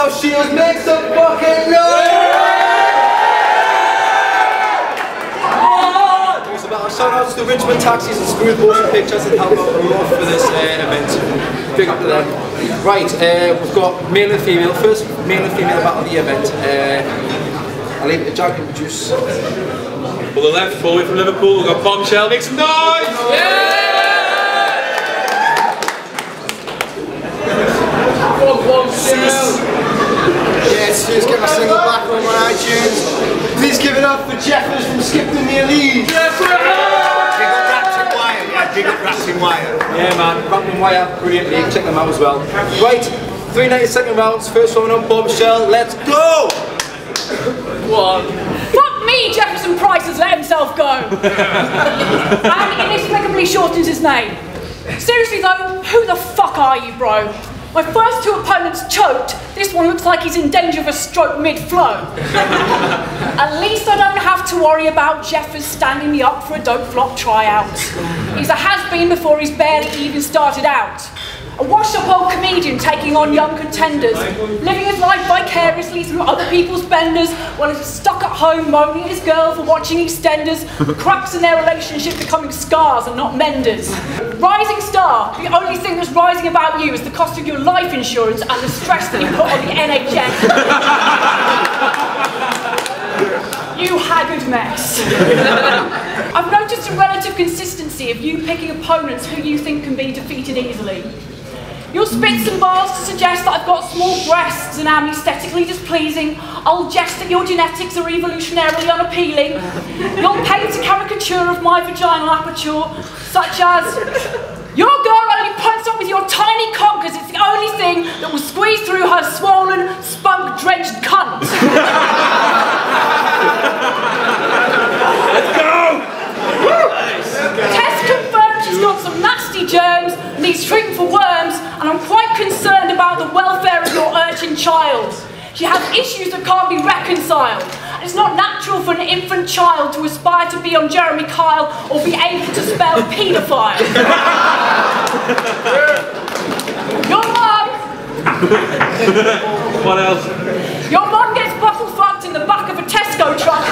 House Shields, make some fucking noise! Shout out to the Richmond Taxis and Smooth Motion Pictures and help out a lot for this event. Big up to them. Right, we've got male and female. First male and female battle of the event. I'll leave it to Jack to introduce. For the left, forward from Liverpool, we've got Bombshell, make some noise! Yeah! Yes, just get my single back on my iTunes. Please give it up for Jeffers from Skipton near Leeds. Big up Rapping Wire. Yeah man, Rapping Wire, brilliant league, check them out as well. Right, 3 90-second rounds, first one on Bombshell, let's go! Fuck me, Jefferson Price has let himself go. And inexplicably shortens his name. Seriously though, who the fuck are you, bro? My first 2 opponents choked. This one looks like he's in danger of a stroke mid-flow. At least I don't have to worry about Jeffers standing me up for a dope flop tryout. He's a has-been before he's barely even started out. A washed-up old comedian taking on young contenders, living his life vicariously through other people's benders while he's stuck at home moaning at his girl for watching EastEnders, the cracks in their relationship becoming scars and not menders. Rising star, the only thing that's rising about you is the cost of your life insurance and the stress that you put on the NHS. You haggard mess. I've noticed a relative consistency of you picking opponents who you think can be defeated easily. You'll spit some bars to suggest that I've got small breasts and am aesthetically displeasing. I'll jest that your genetics are evolutionarily unappealing. You'll paint a caricature of my vaginal aperture, such as, your girl only puts up with your tiny cock because it's the only thing that will squeeze through her swollen, spunk-drenched cunt. Let's go! Test confirmed she's got some nasty germs, needs treatment for worms, and I'm quite concerned about the welfare of your urchin child. She has issues that can't be reconciled. It's not natural for an infant child to aspire to be on Jeremy Kyle or be able to spell paedophile. Your mum! What else? Your mum gets buckle fucked in the back of a Tesco truck.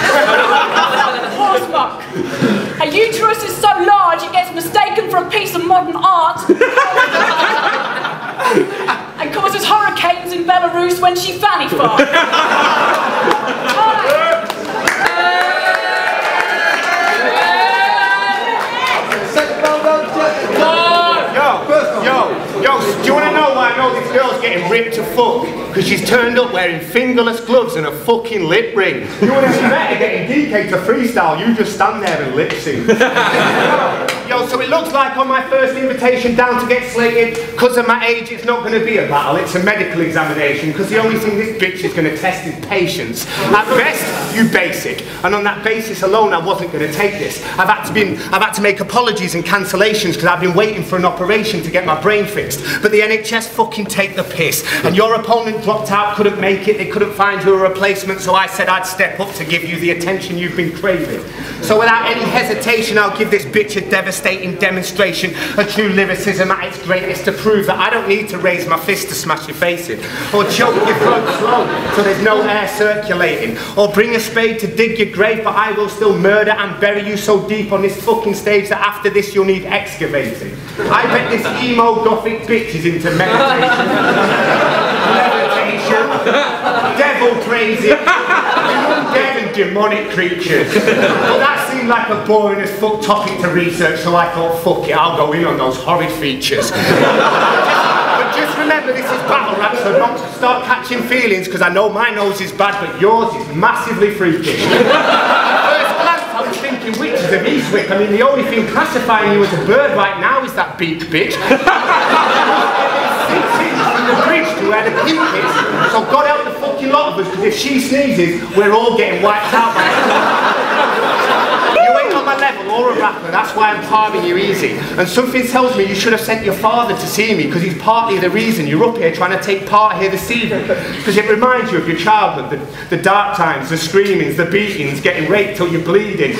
Horse muck. Her uterus is so large it gets mistaken for a piece of modern art and causes hurricanes in Belarus when she fanny farts. Yo, do you want to know why I know this girl's getting ripped to fuck? Because she's turned up wearing fingerless gloves and a fucking lip ring. You want to see better getting DK to freestyle, you just stand there and lip sync. Yo, so it looks like on my first invitation down to Get Slated, because of my age, it's not going to be a battle, it's a medical examination, because the only thing this bitch is going to test is patience. At best, you basic. And on that basis alone, I wasn't going to take this. I've had to make apologies and cancellations because I've been waiting for an operation to get my brain fixed. But the NHS fucking take the piss. And your opponent dropped out, couldn't make it, they couldn't find you a replacement, so I said I'd step up to give you the attention you've been craving. So without any hesitation, I'll give this bitch a devastating demonstration of true lyricism at its greatest to prove that I don't need to raise my fist to smash your face in, or choke your throat slow so there's no air circulating, or bring a spade to dig your grave, but I will still murder and bury you so deep on this fucking stage that after this you'll need excavating. I bet this emo gothic bitch is into meditation, levitation, devil praising, undead and demonic creatures. But that seemed like a boring as fuck topic to research, so I thought, fuck it, I'll go in on those horrid features. But just remember, this is battle rap, so don't start catching feelings, because I know my nose is bad, but yours is massively freaky. I was thinking witches of Eastwick. I mean, the only thing classifying you as a bird right now is that beak bitch. 6 inches from the bridge to where the peak is. So God help the fucking lot of us, because if she sneezes, we're all getting wiped out by her. You ain't on my level or a rapper, that's why I'm parving you easy. And something tells me you should have sent your father to see me, because he's partly the reason you're up here trying to take part here this evening. Because it reminds you of your childhood, the dark times, the screamings, the beatings, getting raped till you're bleeding.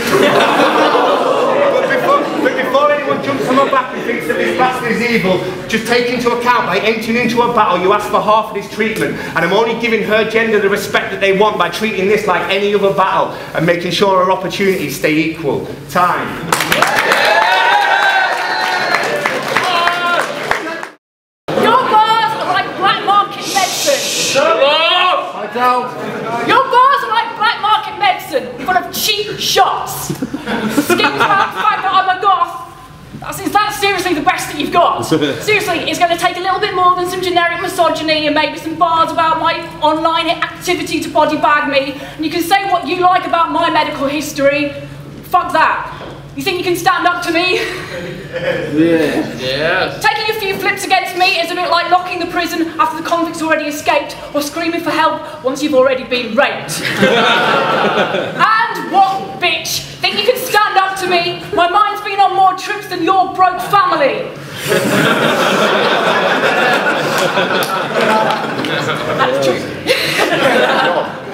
But before anyone jumps someone back who thinks that this bastard is evil, just take into account by entering into a battle you ask for half of his treatment, and I'm only giving her gender the respect that they want by treating this like any other battle and making sure her opportunities stay equal. Time. Your bars are like black market medicine. Shut up! I don't. Your bars are like black market medicine, full of cheap shots. Schemes about the fact that I'm a goth. Is that seriously the best that you've got? Seriously, it's going to take a little bit more than some generic misogyny and maybe some bars about my online activity to body bag me. And you can say what you like about my medical history. Fuck that. You think you can stand up to me? Yeah. Taking a few flips against me is a bit like locking the prison after the convict's already escaped, or screaming for help once you've already been raped. And what, bitch? Think you can stand up to me? My mind's been on more trips than your broke family. That's true.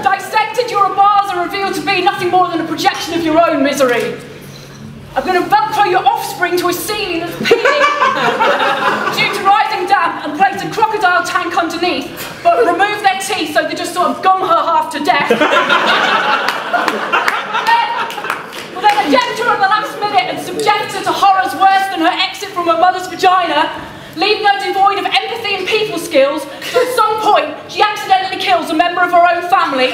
Dissected, your bars are revealed to be nothing more than a projection of your own misery. I'm going to velcro your offspring to a ceiling that's peeling due to rising damp and place a crocodile tank underneath, but remove their teeth so they just sort of gum her half to death. Then eject her at the last minute and subject her to horrors worse than her exit from her mother's vagina, leaving her devoid of empathy and people skills, so at some point she accidentally kills a member of her own family,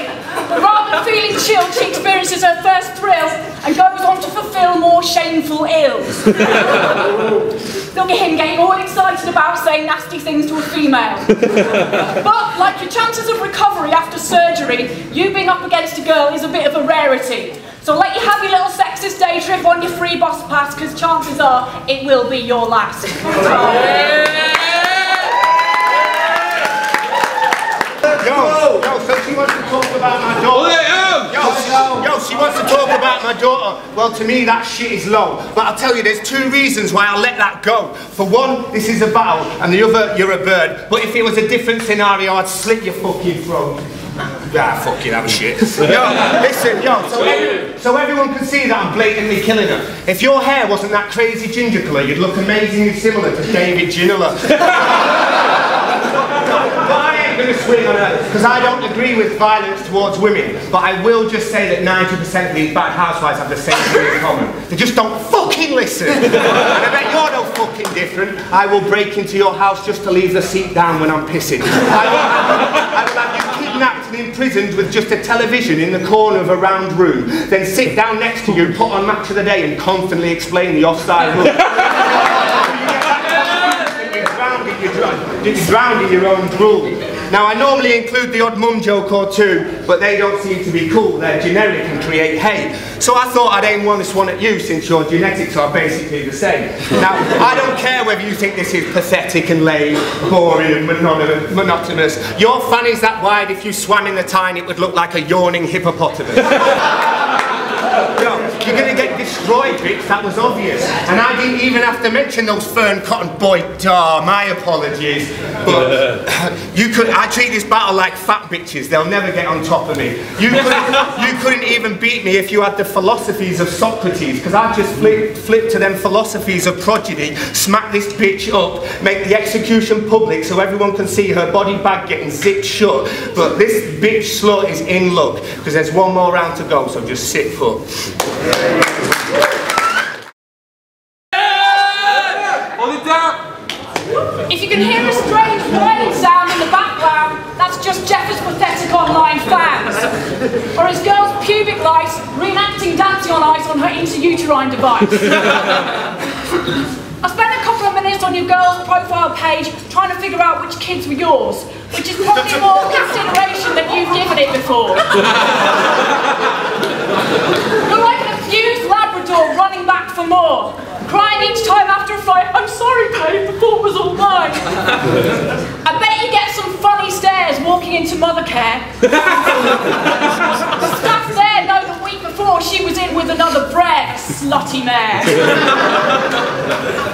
but rather than feeling chilled, she experiences her first thrill and goes on to fulfill more shameful ills. Look at him getting all excited about saying nasty things to a female. But, like your chances of recovery after surgery, you being up against a girl is a bit of a rarity. So let you have your little sexist day trip on your free boss pass, because chances are it will be your last. Yo, so she wants to talk about my daughter. Yo, she wants to talk about my daughter. Well, to me, that shit is low. But I'll tell you, there's two reasons why I'll let that go. For one, this is a battle, and the other, you're a bird. But if it was a different scenario, I'd slit your fucking throat. Ah, fucking have a shit. Yo, listen, so everyone can see that I'm blatantly killing her. If your hair wasn't that crazy ginger colour, you'd look amazingly similar to David Ginola. Going to swing on her, because I don't agree with violence towards women, but I will just say that 90% of these bad housewives have the same thing in common. They just don't fucking listen. And I bet you're no fucking different. I will break into your house just to leave the seat down when I'm pissing. I will have you kidnapped and imprisoned with just a television in the corner of a round room, then sit down next to you, put on Match of the Day and constantly explain the offside rule. You're drowned in your own drool. Now, I normally include the odd mum joke or two, but they don't seem to be cool. They're generic and create hate. So I thought I'd aim this one at you, since your genetics are basically the same. Now, I don't care whether you think this is pathetic and lame, boring and monotonous. Your fanny's that wide, if you swam in the Tyne, it would look like a yawning hippopotamus. Yo, you're going to get destroyed, bitch, that was obvious. And I didn't even have to mention those Fern Cotton boy, my apologies. But I treat this battle like fat bitches, they'll never get on top of me. You couldn't even beat me if you had the philosophies of Socrates, because I just flip to them philosophies of progeny, smack this bitch up, make the execution public so everyone can see her body bag getting zipped shut. But this bitch slut is in luck, because there's one more round to go, so just sit put. If you can hear a strange whining sound in the background, that's just Jeffers' pathetic online fans. Or his girl's pubic lice reenacting dancing on ice on her intrauterine device. I spent a couple of minutes on your girl's profile page trying to figure out which kids were yours, which is probably more consideration than you've given it before. You're like an abused Labrador running back for more, crying each time after a fight, "I'm sorry, babe, the fault was all mine." I bet you get some funny stares walking into Mothercare. The staff there know the week before she was in with another bred, slutty mare.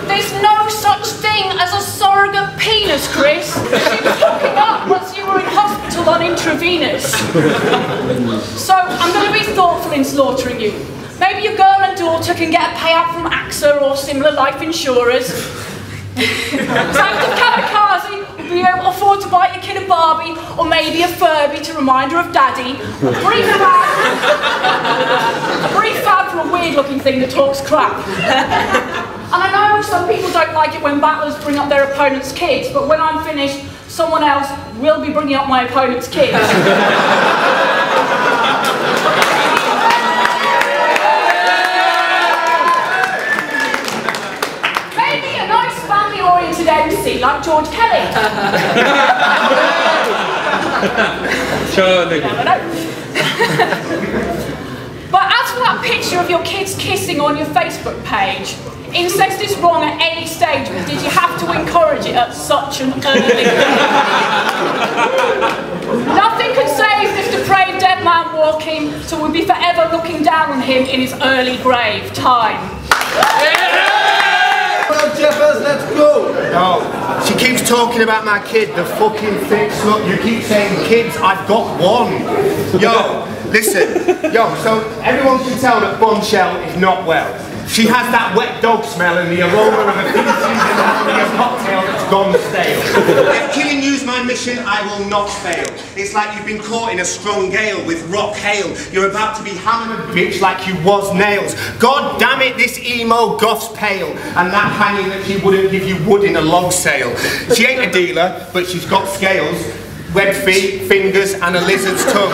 There's no such thing as a surrogate penis, Chris. She was hooking up once you were in hospital on intravenous. So I'm going to be thoughtful in slaughtering you. Maybe your girl and daughter can get a payout from AXA or similar life insurers. Sounds of kamikaze will be able to afford to buy your kid a Barbie or maybe a Furby to remind her of Daddy. A brief fab for a weird looking thing that talks crap. And I know some people don't like it when battlers bring up their opponent's kids, but when I'm finished, someone else will be bringing up my opponent's kids. Maybe a nice family-oriented MC like George Kelly. Never know. But as for that picture of your kids kissing on your Facebook page, incest is wrong at any stage, but did you have to encourage it at such an early age? Nothing can save this depraved dead man walking, so we'll be forever looking down on him in his early grave time. Well, Jeffers, let's go! No, she keeps talking about my kid, the fucking thick slut. You keep saying kids, I've got one. Yo, listen, so everyone can tell that Bombshell is not well. She has that wet dog smell and the aroma of a a cocktail that's gone stale. If killing you's my mission, I will not fail. It's like you've been caught in a strong gale with rock hail. You're about to be hammered a bitch like you was nails. God damn it, this emo goth's pale. And that hanging that she wouldn't give you wood in a log sale. She ain't a dealer, but she's got scales, webbed feet, fingers and a lizard's tongue.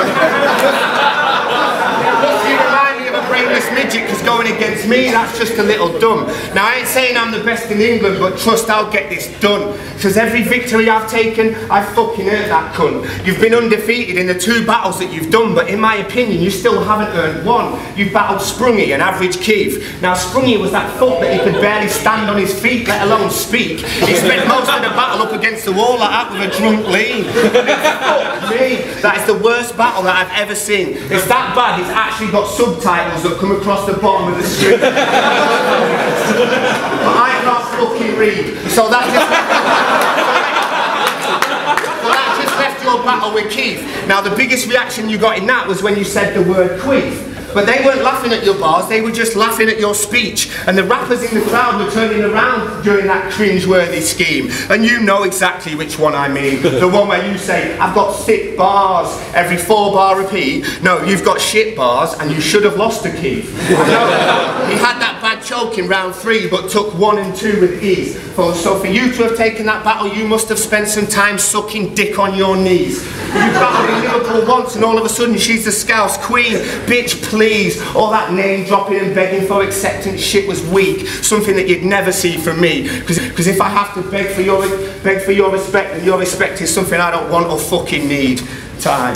Brainless midget is going against me, that's just a little dumb. Now I ain't saying I'm the best in England, but trust I'll get this done. Because every victory I've taken, I fucking earned that cunt. You've been undefeated in the 2 battles that you've done, but in my opinion you still haven't earned one. You've battled Sprungy and Average Keith. Now Sprungy was that fuck that he could barely stand on his feet, let alone speak. He spent most of the battle up against the wall like that with a drunk lean. Fuck me, that is the worst battle that I've ever seen. It's that bad, it's actually got subtitles that come across the bottom of the screen. But I can't fucking read. So that just left your battle with Keith. Now the biggest reaction you got in that was when you said the word queef. But they weren't laughing at your bars, they were just laughing at your speech. And the rappers in the crowd were turning around during that cringe-worthy scheme. And you know exactly which one I mean. The one where you say, I've got sick bars, every 4-bar repeat. No, you've got shit bars, and you should have lost to Keith. He had that bad choke in round 3, but took 1 and 2 with ease. So for you to have taken that battle, you must have spent some time sucking dick on your knees. You battled in Liverpool once, and all of a sudden she's the Scouse Queen. Bitch, please. All that name dropping and begging for acceptance shit was weak. Something that you'd never see from me. Because if I have to beg for your respect, and your respect is something I don't want or fucking need. Time.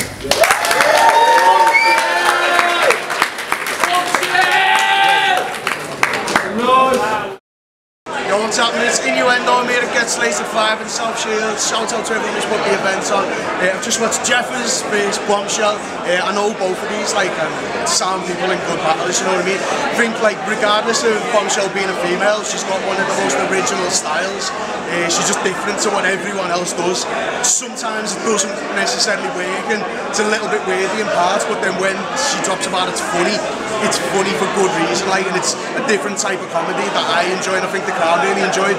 Yo, what's happening? It's Innuendo. I'm here at Get Slated 5 in South Shields. Shout out to everyone who's put the event on. I've just watched Jeffers vs Bombshell. I know both of these, like, sound people in good battles, you know what I mean? I think, like, regardless of Bombshell being a female, she's got one of the most original styles. She's just different to what everyone else does. Sometimes it doesn't necessarily work and it's a little bit wordy in parts, but then when she drops about it's funny for good reason, like, and it's a different type of comedy that I enjoy and I think the crowd really enjoyed.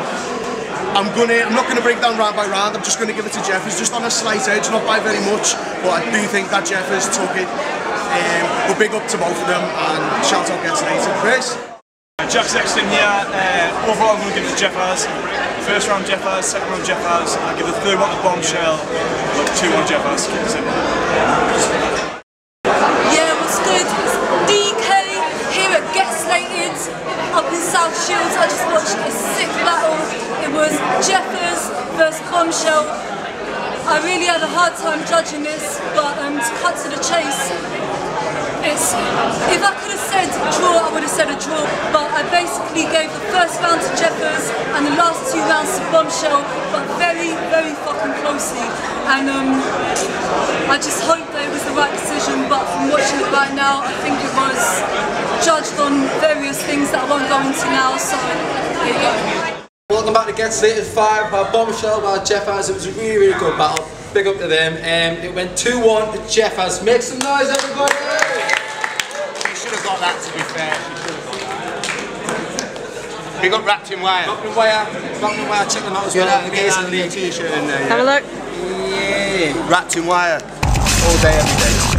I'm not gonna break down round by round, I'm just gonna give it to Jeffers, just on a slight edge, not by very much, but I do think that Jeffers took it. But big up to both of them and shout out Get Slated. Chris? Jack Sexton here. Overall I'm going to give it to Jeffers. First round Jeffers, second round Jeffers. I'll give the third one to Bombshell. 2-1 Jeffers. Yeah, what's good? It's DK here at Get Slated up in South Shields. I just watched a sick battle. It was Jeffers versus Bombshell. I really had a hard time judging this, but to cut to the chase, if I could have said draw, I would have said a draw, but I basically gave the first round to Jeffers and the last 2 rounds to Bombshell, but very, very fucking closely. And I just hope that it was the right decision, but from watching it right now, I think it was judged on various things that I won't go into now, so there you go. Welcome back to Get Slated 5 by Bombshell by Jeffers. It was a really, really good battle. Big up to them. It went 2-1 to Jeffers. Make some noise, everybody! You should have got that, to be fair. Big up Wrapped in Wire. Wrapped in Wire, check them out as well. Amazing t-shirt in there. Have a look. Yeah. Wrapped in Wire. All day, every day.